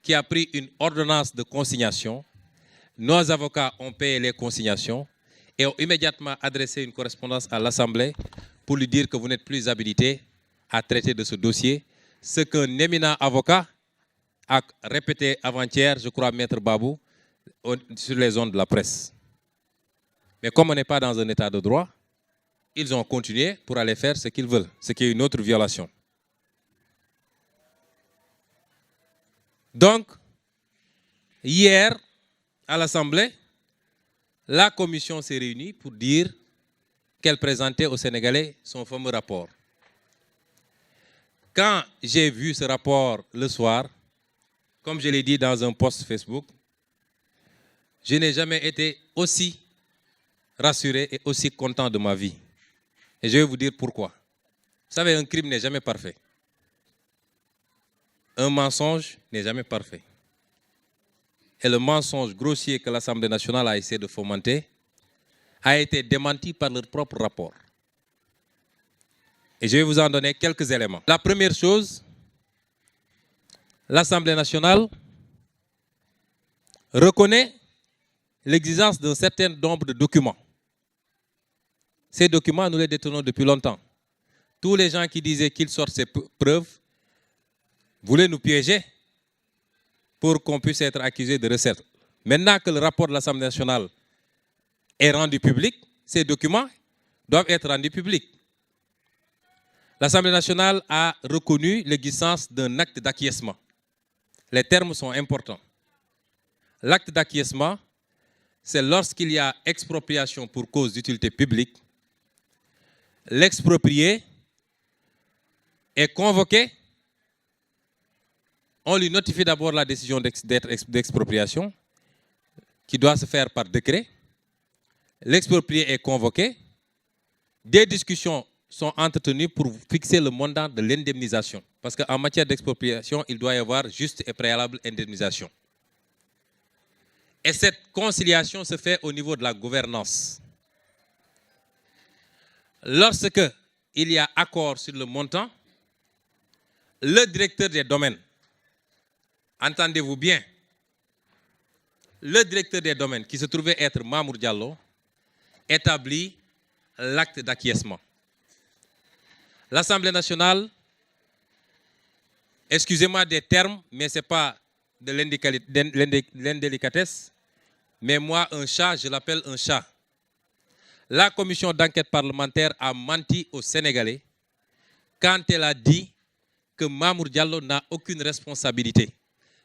qui a pris une ordonnance de consignation. Nos avocats ont payé les consignations et ont immédiatement adressé une correspondance à l'Assemblée pour lui dire que vous n'êtes plus habilité à traiter de ce dossier. Ce qu'un éminent avocat a répété avant-hier, je crois, Maître Babou, sur les ondes de la presse. Mais comme on n'est pas dans un état de droit, ils ont continué pour aller faire ce qu'ils veulent, ce qui est une autre violation. Donc, hier, à l'Assemblée, la commission s'est réunie pour dire qu'elle présentait aux Sénégalais son fameux rapport. Quand j'ai vu ce rapport le soir, comme je l'ai dit dans un post Facebook, je n'ai jamais été aussi rassuré et aussi content de ma vie. Et je vais vous dire pourquoi. Vous savez, un crime n'est jamais parfait. Un mensonge n'est jamais parfait. Et le mensonge grossier que l'Assemblée nationale a essayé de fomenter a été démenti par leur propre rapport. Et je vais vous en donner quelques éléments. La première chose, l'Assemblée nationale reconnaît l'existence d'un certain nombre de documents. Ces documents, nous les détenons depuis longtemps. Tous les gens qui disaient qu'ils sortent ces preuves voulaient nous piéger pour qu'on puisse être accusé de recette. Maintenant que le rapport de l'Assemblée nationale est rendu public, ces documents doivent être rendus publics. L'Assemblée nationale a reconnu l'existence d'un acte d'acquiescement. Les termes sont importants. L'acte d'acquiescement, c'est lorsqu'il y a expropriation pour cause d'utilité publique, l'exproprié est convoqué, on lui notifie d'abord la décision d'expropriation qui doit se faire par décret. L'exproprié est convoqué, des discussions sont entretenues pour fixer le montant de l'indemnisation. Parce qu'en matière d'expropriation, il doit y avoir juste et préalable indemnisation. Et cette conciliation se fait au niveau de la gouvernance. Lorsque il y a accord sur le montant, le directeur des domaines, entendez-vous bien, le directeur des domaines, qui se trouvait être Mamour Diallo, établit l'acte d'acquiescement. L'Assemblée nationale, excusez-moi des termes, mais ce n'est pas de l'indélicatesse, mais moi, un chat, je l'appelle un chat. La commission d'enquête parlementaire a menti aux Sénégalais quand elle a dit que Mamour Diallo n'a aucune responsabilité.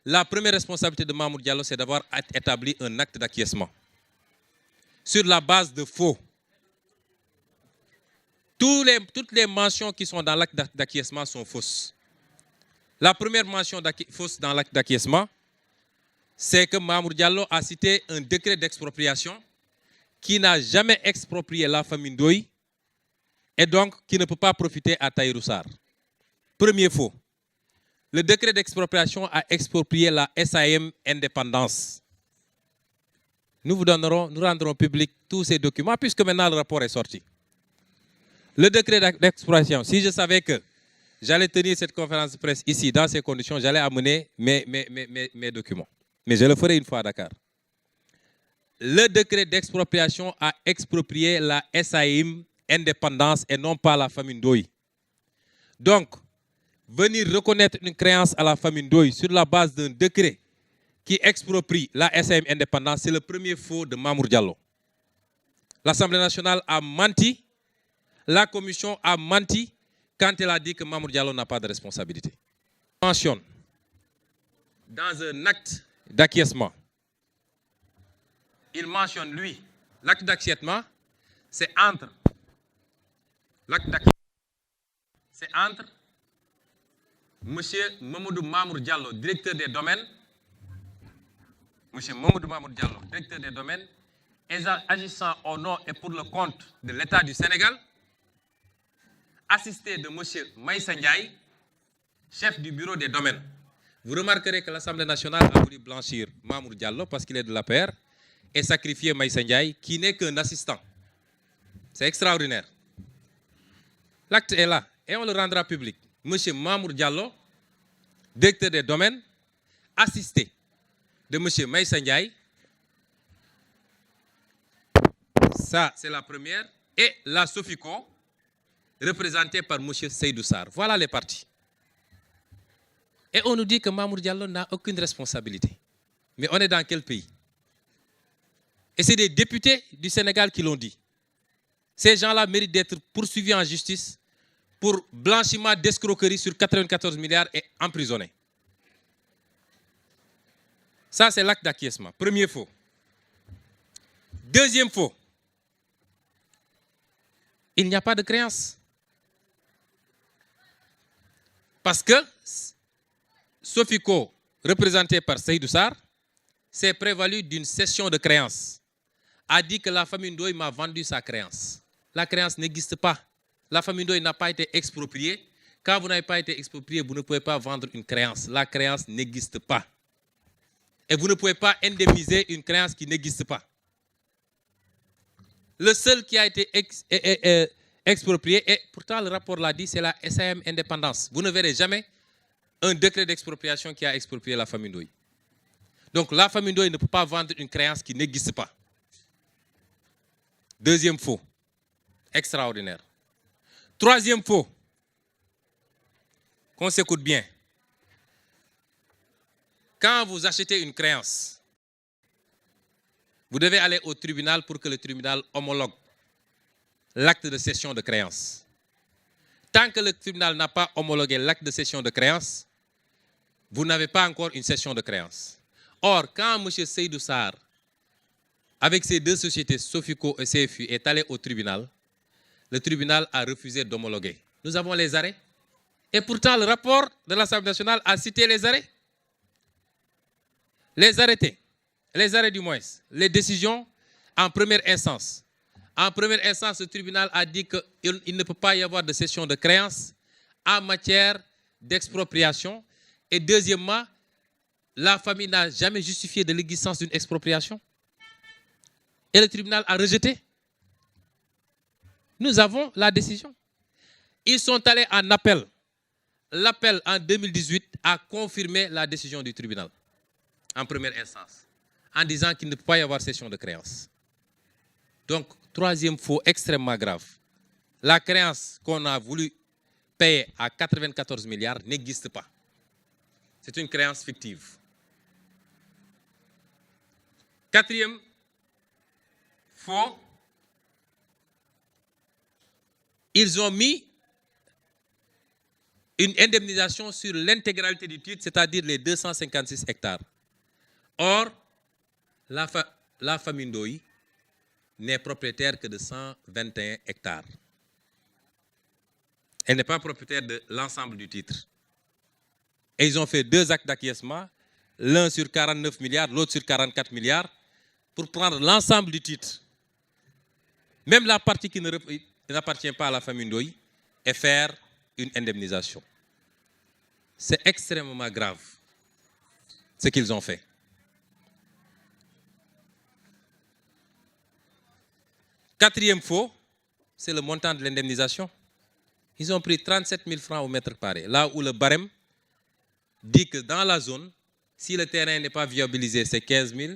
La première responsabilité de Mamour Diallo, c'est d'avoir établi un acte d'acquiescement sur la base de faux. Toutes les mentions qui sont dans l'acte d'acquiescement sont fausses. La première mention fausse dans l'acte d'acquiescement, c'est que Mamour Diallo a cité un décret d'expropriation qui n'a jamais exproprié la famille Ndoye et donc qui ne peut pas profiter à Tahirou Sarr. Premier faux. Le décret d'expropriation a exproprié la SAM Indépendance. Nous rendrons public tous ces documents puisque maintenant le rapport est sorti. Le décret d'expropriation, si je savais que j'allais tenir cette conférence de presse ici, dans ces conditions, j'allais amener mes documents. Mais je le ferai une fois à Dakar. Le décret d'expropriation a exproprié la SAM Indépendance et non pas la famille Ndoye. Donc, venir reconnaître une créance à la famille Ndoye sur la base d'un décret qui exproprie la SAM Indépendance, c'est le premier faux de Mamour Diallo. L'Assemblée nationale a menti, la commission a menti quand elle a dit que Mamour Diallo n'a pas de responsabilité. Il mentionne dans un acte d'acquiescement, il mentionne lui, l'acte d'acquiescement, c'est entre M. Mamoudou Mamour Diallo, directeur des domaines, directeur des domaines, agissant au nom et pour le compte de l'État du Sénégal, assisté de M. Maïssa Ndiaye, chef du bureau des domaines. Vous remarquerez que l'Assemblée nationale a voulu blanchir Mamour Diallo parce qu'il est de l'APR et sacrifier Maïssa Ndiaye, qui n'est qu'un assistant. C'est extraordinaire. L'acte est là et on le rendra public. M. Mamour Diallo, directeur des domaines, assisté de M. Maïssa Ndiaye. Ça, c'est la première. Et la Sofico, représentée par M. Seydou Sarr. Voilà les partis. Et on nous dit que Mamour Diallo n'a aucune responsabilité. Mais on est dans quel pays? Et c'est des députés du Sénégal qui l'ont dit. Ces gens-là méritent d'être poursuivis en justice pour blanchiment d'escroquerie sur 94 milliards et emprisonnés. Ça, c'est l'acte d'acquiescement. Premier faux. Deuxième faux. Il n'y a pas de créance. Parce que Sofico, représenté par Seydou Sarr, s'est prévalu d'une cession de créance. A dit que la famille Ndoye m'a vendu sa créance. La créance n'existe pas. La famille Ndoye n'a pas été expropriée. Quand vous n'avez pas été exproprié, vous ne pouvez pas vendre une créance. La créance n'existe pas. Et vous ne pouvez pas indemniser une créance qui n'existe pas. Le seul qui a été exproprié, et pourtant le rapport l'a dit, c'est la SAM Indépendance. Vous ne verrez jamais un décret d'expropriation qui a exproprié la famille Ndoye. Donc la famille Ndoye ne peut pas vendre une créance qui n'existe pas. Deuxième faux. Extraordinaire. Troisième faux. Qu'on s'écoute bien. Quand vous achetez une créance, vous devez aller au tribunal pour que le tribunal homologue l'acte de cession de créance. Tant que le tribunal n'a pas homologué l'acte de cession de créance, vous n'avez pas encore une cession de créance. Or, quand M. Seydou Sarr, avec ses deux sociétés, Sofico et CFU, est allé au tribunal, le tribunal a refusé d'homologuer. Nous avons les arrêts. Et pourtant, le rapport de l'Assemblée nationale a cité les arrêts. Les arrêtés, les arrêts du moins, les décisions en première instance. En première instance, le tribunal a dit qu'il ne peut pas y avoir de cession de créance en matière d'expropriation. Et deuxièmement, la famille n'a jamais justifié de l'existence d'une expropriation. Et le tribunal a rejeté. Nous avons la décision. Ils sont allés en appel. L'appel en 2018 a confirmé la décision du tribunal en première instance, en disant qu'il ne peut pas y avoir cession de créance. Donc, troisième faux extrêmement grave. La créance qu'on a voulu payer à 94 milliards n'existe pas. C'est une créance fictive. Quatrième faux. Ils ont mis une indemnisation sur l'intégralité du titre, c'est-à-dire les 256 hectares. Or, la famille Ndoye n'est propriétaire que de 121 hectares. Elle n'est pas propriétaire de l'ensemble du titre. Et ils ont fait deux actes d'acquiescement, l'un sur 49 milliards, l'autre sur 44 milliards, pour prendre l'ensemble du titre. Même la partie qui n'appartient pas à la famille Ndoye, et faire une indemnisation. C'est extrêmement grave ce qu'ils ont fait. Quatrième faux, c'est le montant de l'indemnisation. Ils ont pris 37 000 francs au mètre carré, là où le barème dit que dans la zone, si le terrain n'est pas viabilisé, c'est 15 000.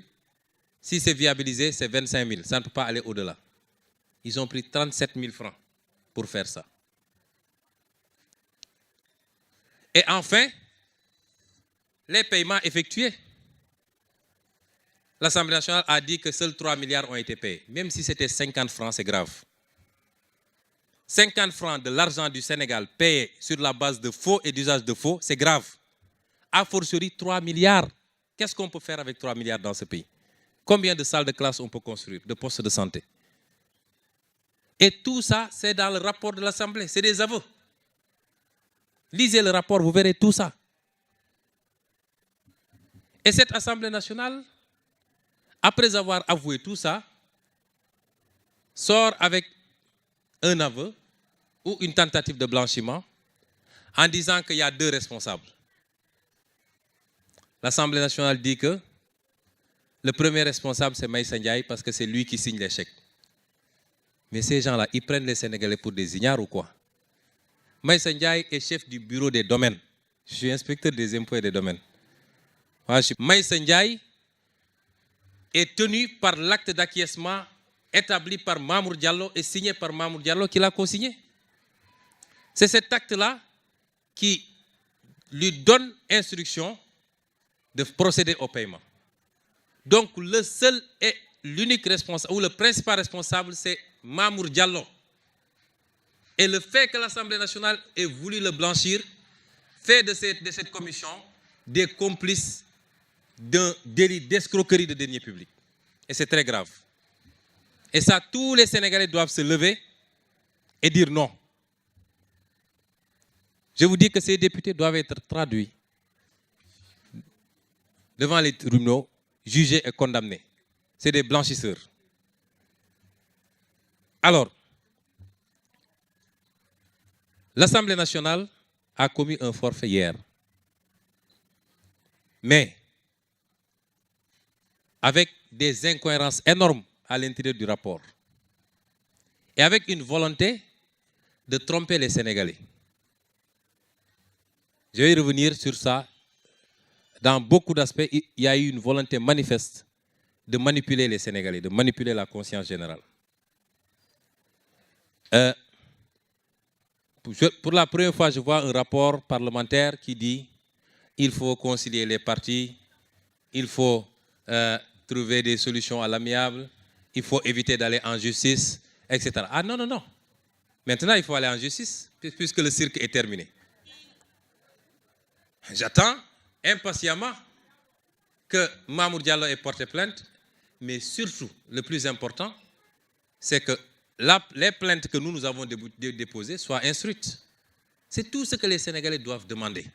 Si c'est viabilisé, c'est 25 000. Ça ne peut pas aller au-delà. Ils ont pris 37 000 francs pour faire ça. Et enfin, les paiements effectués. L'Assemblée nationale a dit que seuls 3 milliards ont été payés. Même si c'était 50 francs, c'est grave. 50 francs de l'argent du Sénégal payé sur la base de faux et d'usage de faux, c'est grave. A fortiori, 3 milliards. Qu'est-ce qu'on peut faire avec 3 milliards dans ce pays? Combien de salles de classe on peut construire, de postes de santé? Et tout ça, c'est dans le rapport de l'Assemblée. C'est des aveux. Lisez le rapport, vous verrez tout ça. Et cette Assemblée nationale, après avoir avoué tout ça, sort avec un aveu ou une tentative de blanchiment en disant qu'il y a deux responsables. L'Assemblée nationale dit que le premier responsable, c'est Maïssa Ndiaye parce que c'est lui qui signe les chèques. Mais ces gens-là, ils prennent les Sénégalais pour des ignares ou quoi? Maïssa Ndiaye est chef du bureau des domaines. Je suis inspecteur des impôts et des domaines. Maïssa Ndiaye est tenu par l'acte d'acquiescement établi par Mamour Diallo et signé par Mamour Diallo qui l'a co-signé. C'est cet acte-là qui lui donne instruction de procéder au paiement. Donc le seul et l'unique responsable, ou le principal responsable, c'est Mamour Diallo. Et le fait que l'Assemblée nationale ait voulu le blanchir fait de cette commission des complices d'un délit d'escroquerie de deniers publics. Et c'est très grave. Et ça, tous les Sénégalais doivent se lever et dire non. Je vous dis que ces députés doivent être traduits devant les tribunaux, jugés et condamnés. C'est des blanchisseurs. Alors, l'Assemblée nationale a commis un forfait hier. Mais, avec des incohérences énormes à l'intérieur du rapport, et avec une volonté de tromper les Sénégalais. Je vais revenir sur ça. Dans beaucoup d'aspects, il y a eu une volonté manifeste de manipuler les Sénégalais, de manipuler la conscience générale. Pour la première fois, je vois un rapport parlementaire qui dit qu'il faut concilier les partis, il faut trouver des solutions à l'amiable, il faut éviter d'aller en justice, etc. Ah non, non, non. Maintenant, il faut aller en justice, puisque le cirque est terminé. J'attends impatiemment que Mamour Diallo ait porté plainte, mais surtout, le plus important, c'est que les plaintes que nous avons déposées soient instruites. C'est tout ce que les Sénégalais doivent demander.